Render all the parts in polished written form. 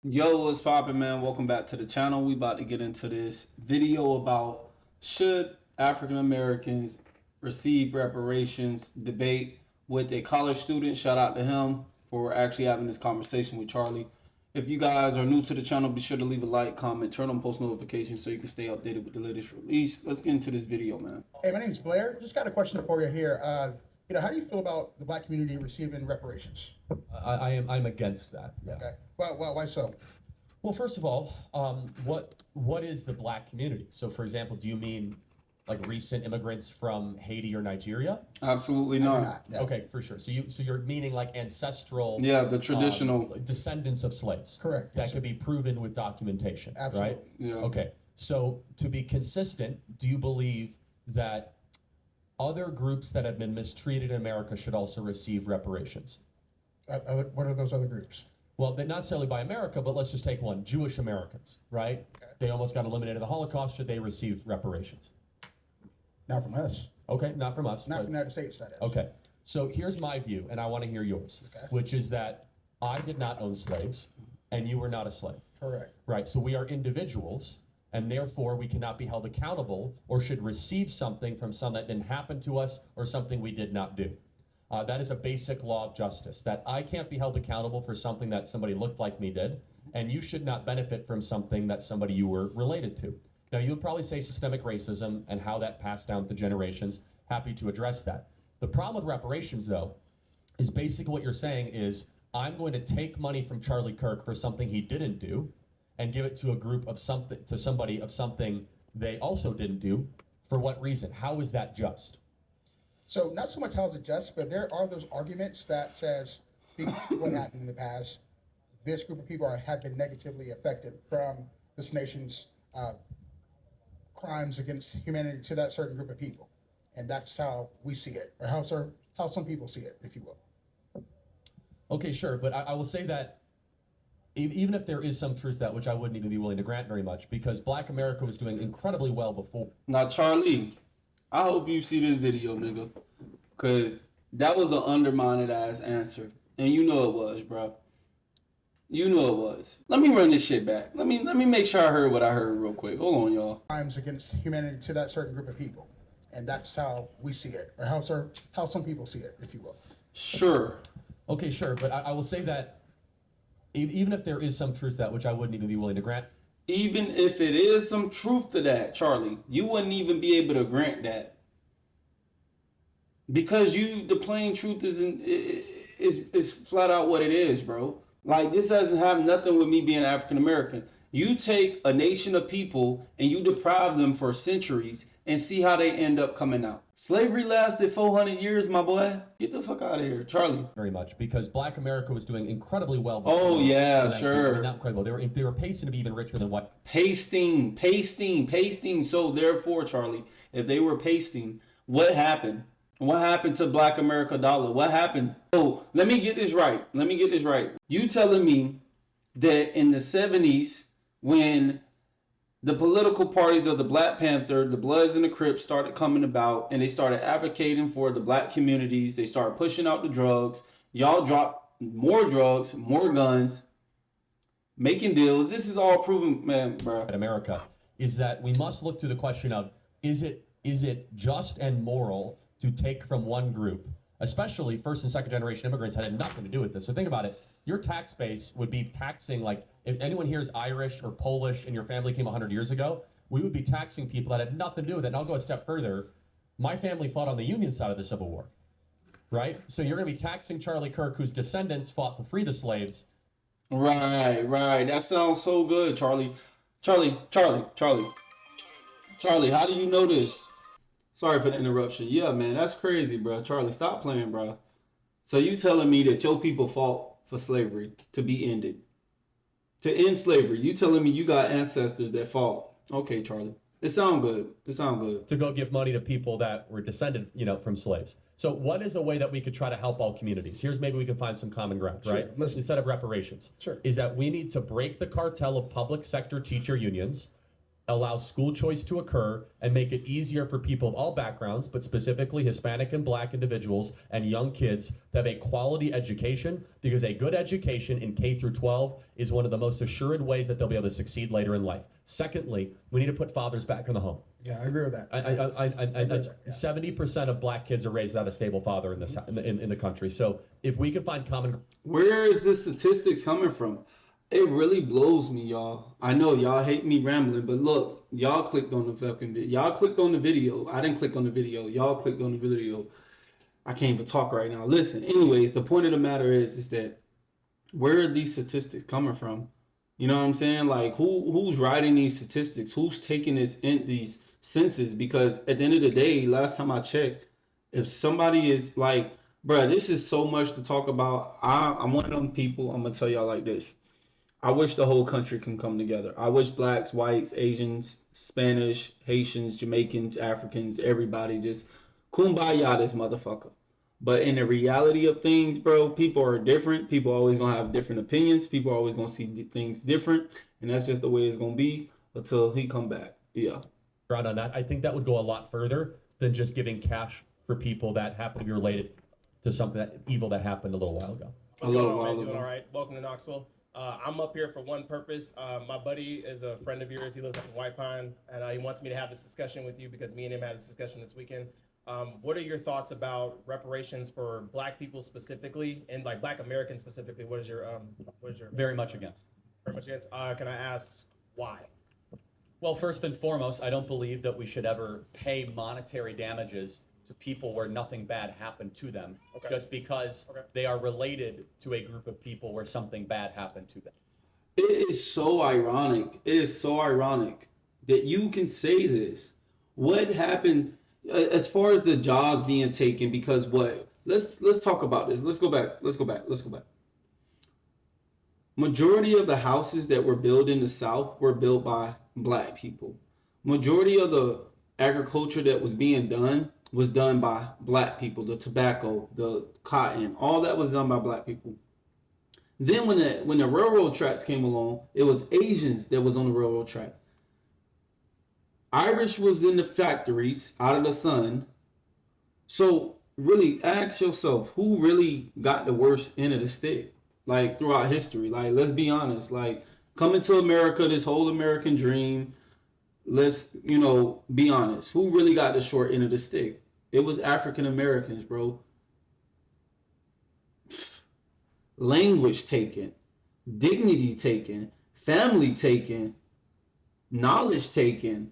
Yo, what's poppin', man? Welcome back to the channel. We about to get into this video about should African Americans receive reparations debate with a college student. Shout out to him for actually having this conversation with Charlie. If you guys are new to the channel, be sure to leave a like, comment, turn on post notifications so you can stay updated with the latest release. Let's get into this video, man. Hey, my name's Blair. Just got a question for you here. How do you feel about the black community receiving reparations? I'm against that. Yeah. Okay. Well, why so? Well, first of all, what is the black community? So, for example, do you mean like recent immigrants from Haiti or Nigeria? Absolutely not. No. Okay, for sure. So you're meaning like ancestral, Yeah, the traditional. descendants of slaves. Correct. That could be proven with documentation. Absolutely. Right? Yeah. Okay. So to be consistent, do you believe that other groups that have been mistreated in America should also receive reparations? What are those other groups? Well, they're not necessarily by America, but let's just take one. Jewish Americans, right? Okay. They almost got eliminated in the Holocaust. Should they receive reparations? Not from us. Okay, not from us. Not from the United States, that is. Okay, so here's my view, and I want to hear yours, Okay. which is that I did not own slaves, and you were not a slave. Correct. Right, so we are individuals, and therefore we cannot be held accountable or should receive something from something that didn't happen to us or something we did not do. That is a basic law of justice, that I can't be held accountable for something that somebody looked like me did, and you should not benefit from something that somebody you were related to. Now, you would probably say systemic racism and how that passed down to generations. Happy to address that. The problem with reparations, though, is basically what you're saying is, I'm going to take money from Charlie Kirk for something he didn't do and give it to a group of something, to somebody of something they also didn't do. For what reason? How is that just? So not so much how is it just, but there are those arguments that says because of what happened in the past, this group of people have been negatively affected from this nation's crimes against humanity to that certain group of people. And that's how we see it, or how some people see it, if you will. Okay, sure, but I will say that even if there is some truth to that, which I wouldn't even be willing to grant very much, because Black America was doing incredibly well before. Now, Charlie, I hope you see this video, nigga, because that was an undermined ass answer, and you know it was, bro. You know it was. Let me run this shit back. Let me make sure I heard what I heard real quick. Hold on, y'all. Crimes against humanity to that certain group of people, and that's how we see it, or how some people see it, if you will. Sure. Okay, sure, but I will say that even if there is some truth to that, which I wouldn't even be willing to grant. Even if it is some truth to that, Charlie, you wouldn't even be able to grant that. Because the plain truth is flat out what it is, bro. Like, this doesn't have nothing with me being African American. You take a nation of people and you deprive them for centuries and see how they end up coming out. Slavery lasted 400 years, my boy. Get the fuck out of here, Charlie. Very much, because Black America was doing incredibly well before. Oh, yeah, I sure. mean, not incredible. They were pacing to be even richer than what? Pasting. So therefore, Charlie, if they were pasting, what happened? What happened to Black America dollar? What happened? Oh, let me get this right. You telling me that in the 70s, when the political parties of the Black Panther, the Bloods and the Crips started coming about and they started advocating for the black communities, they started pushing out the drugs, y'all dropped more drugs, more guns, making deals. This is all proven, man, bro. At America is that we must look through the question of, is it just and moral to take from one group, especially first and second generation immigrants that had nothing to do with this. So think about it. Your tax base would be taxing, like, if anyone here is Irish or Polish and your family came 100 years ago, we would be taxing people that had nothing to do with it. And I'll go a step further. My family fought on the Union side of the Civil War, right? So you're going to be taxing Charlie Kirk, whose descendants fought to free the slaves. Right. That sounds so good, Charlie. Charlie, how do you know this? Sorry for the interruption. Yeah, man, that's crazy, bro. Charlie, stop playing, bro. So you telling me that your people fought for slavery to be ended? To end slavery. You telling me you got ancestors that fought? Okay, Charlie. It sound good. To go give money to people that were descended, from slaves. So what is a way that we could try to help all communities? Here's maybe we can find some common ground, right? Listen. Instead of reparations. Sure. Is that we need to break the cartel of public sector teacher unions, allow school choice to occur, and make it easier for people of all backgrounds, but specifically Hispanic and Black individuals and young kids to have a quality education, because a good education in K through 12 is one of the most assured ways that they'll be able to succeed later in life. Secondly, we need to put fathers back in the home. Yeah, I agree with that. 70% of Black kids are raised without a stable father in the country. So if we can find common, Where is this statistics coming from? It really blows me, y'all. I know y'all hate me rambling, but look, y'all clicked on the fucking video. Y'all clicked on the video. I didn't click on the video. Y'all clicked on the video. I can't even talk right now. Listen, anyways, the point of the matter is that where are these statistics coming from? You know what I'm saying? Like, who's writing these statistics? Who's taking these census? Because at the end of the day, last time I checked, if somebody is like, bruh, this is so much to talk about. I'm one of them people. I'm gonna tell y'all like this. I wish the whole country can come together. I wish blacks, whites, Asians, Spanish, Haitians, Jamaicans, Africans, everybody just kumbaya this motherfucker. But in the reality of things, bro, people are different. People are always going to have different opinions. People are always going to see things different. And that's just the way it's going to be until he come back. Yeah. on that, I think that would go a lot further than just giving cash for people that happen to be related to something evil that happened a little while ago. Doing all right. Welcome to Knoxville. I'm up here for one purpose. My buddy is a friend of yours. He lives up in White Pine, and he wants me to have this discussion with you because me and him had this discussion this weekend. What are your thoughts about reparations for Black people specifically, and like Black Americans specifically? What is your Very much against. Very much against. Can I ask why? Well, first and foremost, I don't believe that we should ever pay monetary damages to people where nothing bad happened to them, just because they are related to a group of people where something bad happened to them. It is so ironic. It is so ironic that you can say this. What happened as far as the jobs being taken? Because what? Let's talk about this. Let's go back. Majority of the houses that were built in the South were built by Black people. Majority of the agriculture that was being done was done by Black people. The tobacco, the cotton, all that was done by Black people. Then when the railroad tracks came along, it was Asians that was on the railroad track. Irish was in the factories out of the sun. So really ask yourself, who really got the worst end of the stick? Like throughout history, like let's be honest, like coming to America, this whole American dream, let's, be honest. Who really got the short end of the stick? It was African Americans, bro. Language taken, dignity taken, family taken, knowledge taken.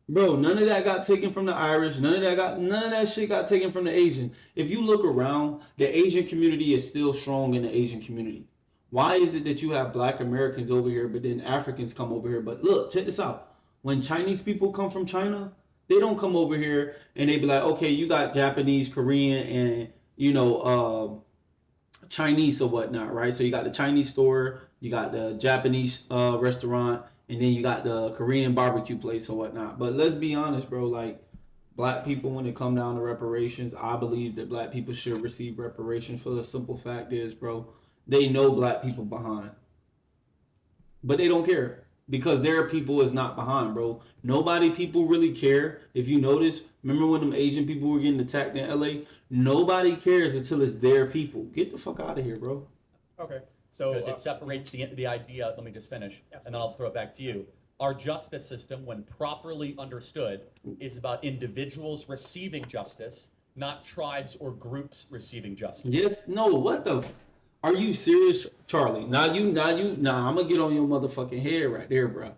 Bro, none of that got taken from the Irish. None of that shit got taken from the Asian. If you look around, the Asian community is still strong in the Asian community. Why is it that you have Black Americans over here, but then Africans come over here? But look, check this out. When Chinese people come from China, they don't come over here and they be like, okay, you got Japanese, Korean, and, Chinese or whatnot, right? So you got the Chinese store, you got the Japanese restaurant, and then you got the Korean barbecue place or whatnot. But let's be honest, bro, like Black people, when it come down to reparations, I believe that Black people should receive reparations for the simple fact is, bro, they know Black people behind. But they don't care because their people is not behind, bro. People really care. If you notice, remember when them Asian people were getting attacked in LA? Nobody cares until it's their people. Get the fuck out of here, bro. Okay. So Because it separates the idea, let me just finish, and then I'll throw it back to you. Our justice system, when properly understood, is about individuals receiving justice, not tribes or groups receiving justice. Yes, no, what the? Are you serious, Charlie? Nah, I'm gonna get on your motherfucking head right there, bro.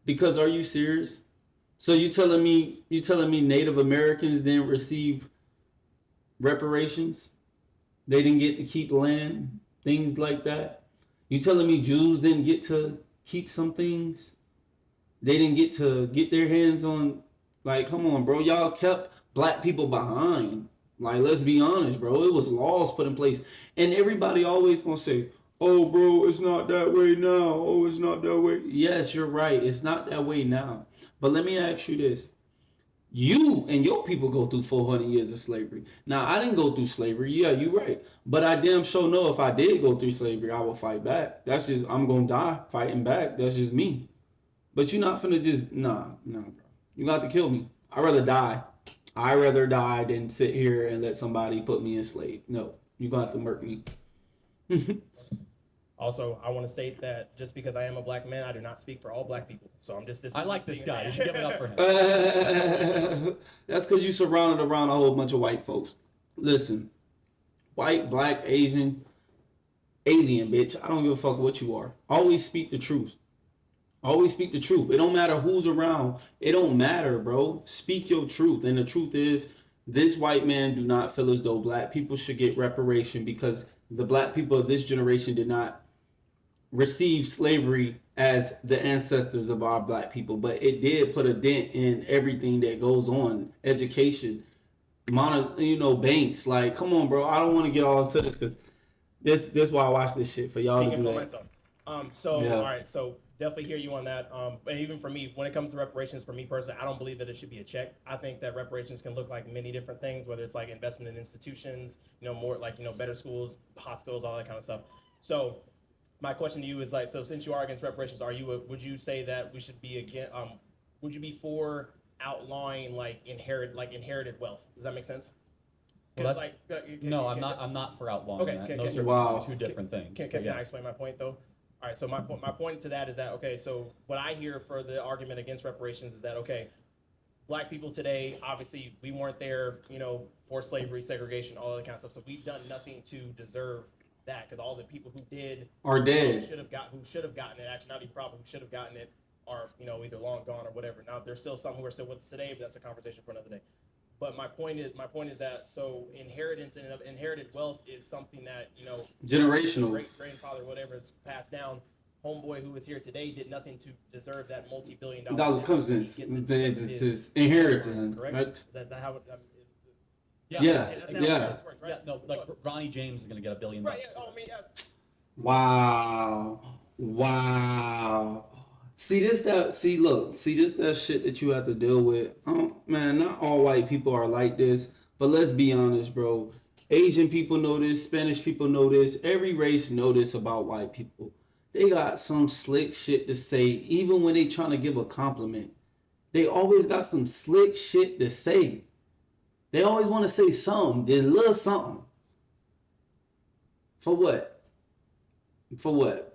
Because are you serious? So you telling me Native Americans didn't receive reparations? They didn't get to keep land, things like that? You telling me Jews didn't get to keep some things? They didn't get to get their hands on, like, come on, bro. Y'all kept Black people behind. Like, let's be honest, bro. It was laws put in place. And everybody always gonna say, oh, bro, it's not that way now. Oh, it's not that way. Yes, you're right. It's not that way now. But let me ask you this. You and your people go through 400 years of slavery. Now, I didn't go through slavery. Yeah, you're right. But I damn sure know if I did go through slavery, I will fight back. That's just, I'm going to die fighting back. That's just me. But you're not finna just bro. You got to kill me. I'd rather die. I'd rather die than sit here and let somebody put me in slave. No, you gonna have to murk me. Also, I want to state that just because I am a black man, I do not speak for all black people. So I'm just this. I like this guy. You should give it up for him. That's because you surrounded around a whole bunch of white folks. Listen, white, black, Asian, alien, bitch. I don't give a fuck what you are. Always speak the truth. Always speak the truth. It don't matter who's around. It don't matter, bro. Speak your truth. And the truth is, this white man do not feel as though black people should get reparation because the black people of this generation did not receive slavery as the ancestors of our black people, but it did put a dent in everything that goes on. Education, banks. Like, come on, bro. I don't want to get all into this because this why I watch this shit for y'all to do that. Myself. All right. So definitely hear you on that. And even for me, when it comes to reparations, for me personally, I don't believe that it should be a check. I think that reparations can look like many different things, whether it's like investment in institutions, more like, better schools, hospitals, all that kind of stuff. So my question to you is like, so since you are against reparations, would you say that we should be would you be for outlawing inherited wealth? Does that make sense? Well, I'm not for outlawing that. Those are two different things. Can I explain my point though? All right, so my point to that is that, okay, so what I hear for the argument against reparations is that, okay, black people today, obviously we weren't there, for slavery, segregation, all that kind of stuff. So we've done nothing to deserve that because all the people who did are dead. Who should have gotten it, actually not even probably who should have gotten it are, either long gone or whatever. Now there's still some who are still with us today, but that's a conversation for another day. But my point is that so inherited wealth is something that generational, great grandfather, whatever, is passed down. Homeboy who is here today did nothing to deserve that multi-billion-dollar comes in his inheritance, correct? Right? Is that how it? Yeah. No, like Ronnie James is gonna get $1 billion. Right. Yeah. Oh, I mean, yeah. Wow. See this that shit that you have to deal with. Man, not all white people are like this, but let's be honest, bro. Asian people know this, Spanish people know this, every race know this about white people. They got some slick shit to say, even when they trying to give a compliment. They always got some slick shit to say. They always want to say something, just a little something. For what? For what?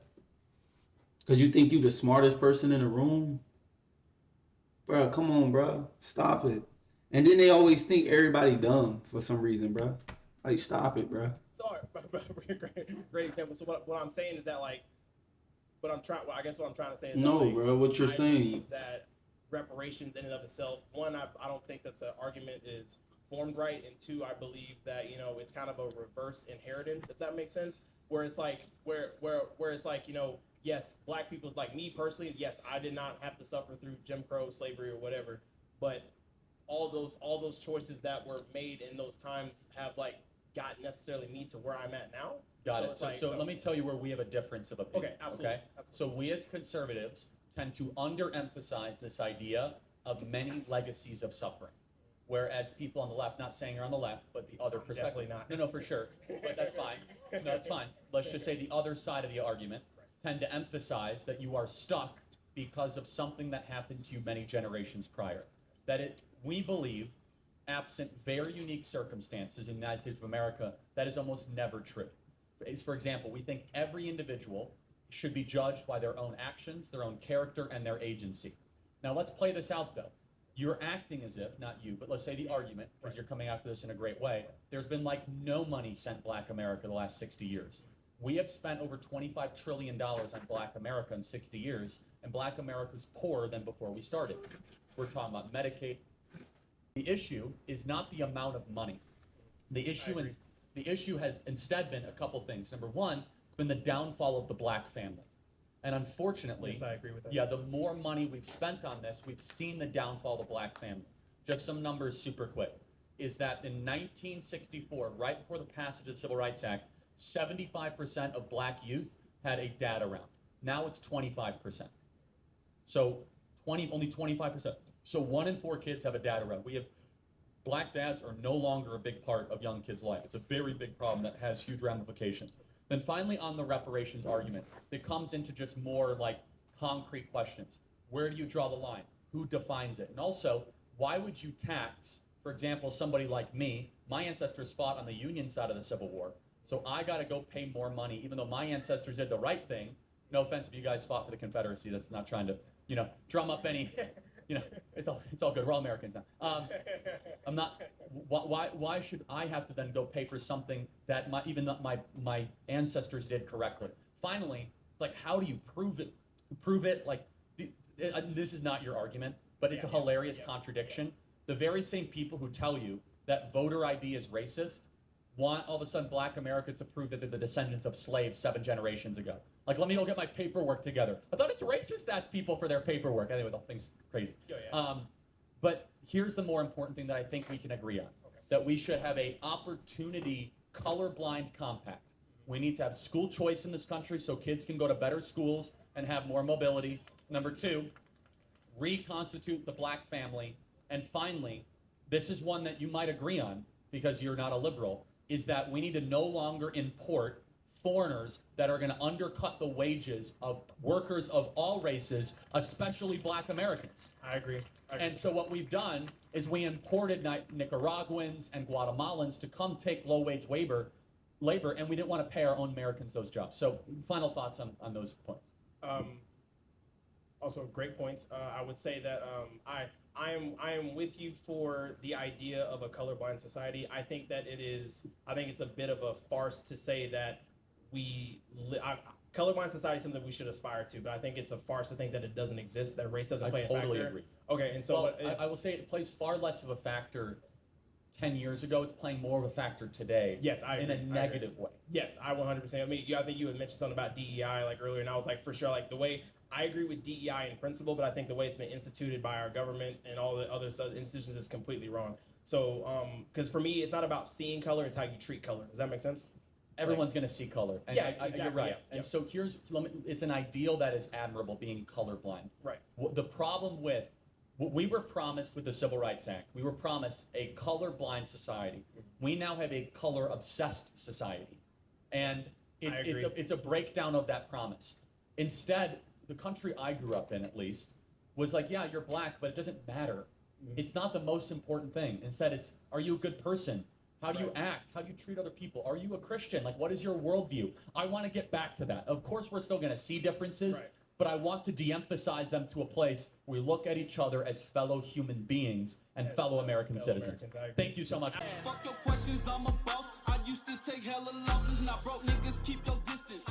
Because you think you the smartest person in the room? Bro, come on, bro. Stop it. And then they always think everybody dumb for some reason, bro. Like, stop it, bro. Sorry, great example. So what I'm saying is that, like, what I'm trying to say is no, that, like, bro, what you're I saying. believe that reparations in and of itself, one, I don't think that the argument is formed right, and two, I believe that it's kind of a reverse inheritance, if that makes sense, where it's like where it's like yes, black people, like me personally, yes, I did not have to suffer through Jim Crow, slavery, or whatever, but all those choices that were made in those times have like got necessarily me to where I'm at now. Got it. So let me tell you where we have a difference of opinion. Okay, absolutely. Okay? So we as conservatives tend to underemphasize this idea of many legacies of suffering. Whereas people on the left, not saying you're on the left, but the other perspective. Definitely not. No, for sure. But that's fine. No, that's fine. Let's just say the other side of the argument tend to emphasize that you are stuck because of something that happened to you many generations prior. We believe, absent very unique circumstances in the United States of America, that is almost never true. For example, we think every individual should be judged by their own actions, their own character, and their agency. Now let's play this out though. You're acting as if, not you, but let's say the argument, because you're coming after this in a great way, there's been like no money sent Black America the last 60 years. We have spent over $25 trillion on Black America in 60 years, and Black America's poorer than before we started. We're talking about Medicaid. The issue is not the amount of money. The issue has instead been a couple things. Number one, it's been the downfall of the Black family. And unfortunately, Yes, I agree with that. Yeah, the more money we've spent on this, we've seen the downfall of the Black family. Just some numbers super quick. Is that in 1964, right before the passage of the Civil Rights Act, 75% of Black youth had a dad around. Now it's 25%. So only 25%. So 1 in 4 kids have a dad around. Black dads are no longer a big part of young kids' life. It's a very big problem that has huge ramifications. Then finally on the reparations argument, it comes into just more like concrete questions. Where do you draw the line? Who defines it? And also, why would you tax, for example, somebody like me? My ancestors fought on the Union side of the Civil War, so I got to go pay more money, even though my ancestors did the right thing. No offense if you guys fought for the Confederacy. That's not trying to, drum up any, it's all good. We're all Americans now. I'm not. Why should I have to then go pay for something that my ancestors did correctly? Finally, it's like, how do you prove it? Prove it like this is not your argument, but it's a hilarious contradiction. The very same people who tell you that voter ID is racist want all of a sudden Black America to prove that they're the descendants of slaves 7 generations ago. Like, let me go get my paperwork together. I thought it's racist to ask people for their paperwork. Anyway, the whole thing's crazy. But here's the more important thing that I think we can agree on, that we should have a opportunity colorblind compact. We need to have school choice in this country so kids can go to better schools and have more mobility. Number 2, reconstitute the Black family. And finally, this is one that you might agree on because you're not a liberal, is that we need to no longer import foreigners that are going to undercut the wages of workers of all races, especially Black Americans. I agree. And so what we've done is we imported Nicaraguans and Guatemalans to come take low-wage labor, and we didn't want to pay our own Americans those jobs. So final thoughts on those points. Also, great points. I would say that I am with you for the idea of a colorblind society. I think it's a bit of a farce to say that colorblind society is something we should aspire to, but I think it's a farce to think that it doesn't exist, that race doesn't play a factor. I totally agree. Okay, and so I will say it plays far less of a factor 10 years ago. It's playing more of a factor today. Yes, I agree. In a negative way. Yes, I 100%. I mean, I think you had mentioned something about DEI like earlier, and I was like, for sure, like the way I agree with DEI in principle, but I think the way it's been instituted by our government and all the other institutions is completely wrong. So, because for me, it's not about seeing color; it's how you treat color. Does that make sense? Everyone's going to see color. And yeah, exactly. You're right. Yeah, and so it's an ideal that is admirable, being colorblind. Right. The problem with what we were promised with the Civil Rights Act, we were promised a colorblind society. We now have a color-obsessed society. And it's a breakdown of that promise. Instead, the country I grew up in, at least, was like, yeah, you're Black, but it doesn't matter. It's not the most important thing. Instead, it's, are you a good person? How do you act? How do you treat other people? Are you a Christian? Like, what is your worldview? I want to get back to that. Of course, we're still going to see differences, but I want to de-emphasize them to a place where we look at each other as fellow human beings and fellow American citizens. Thank you so much. Fuck your questions, I'm a boss. I used to take hella losses, now broke niggas keep your distance.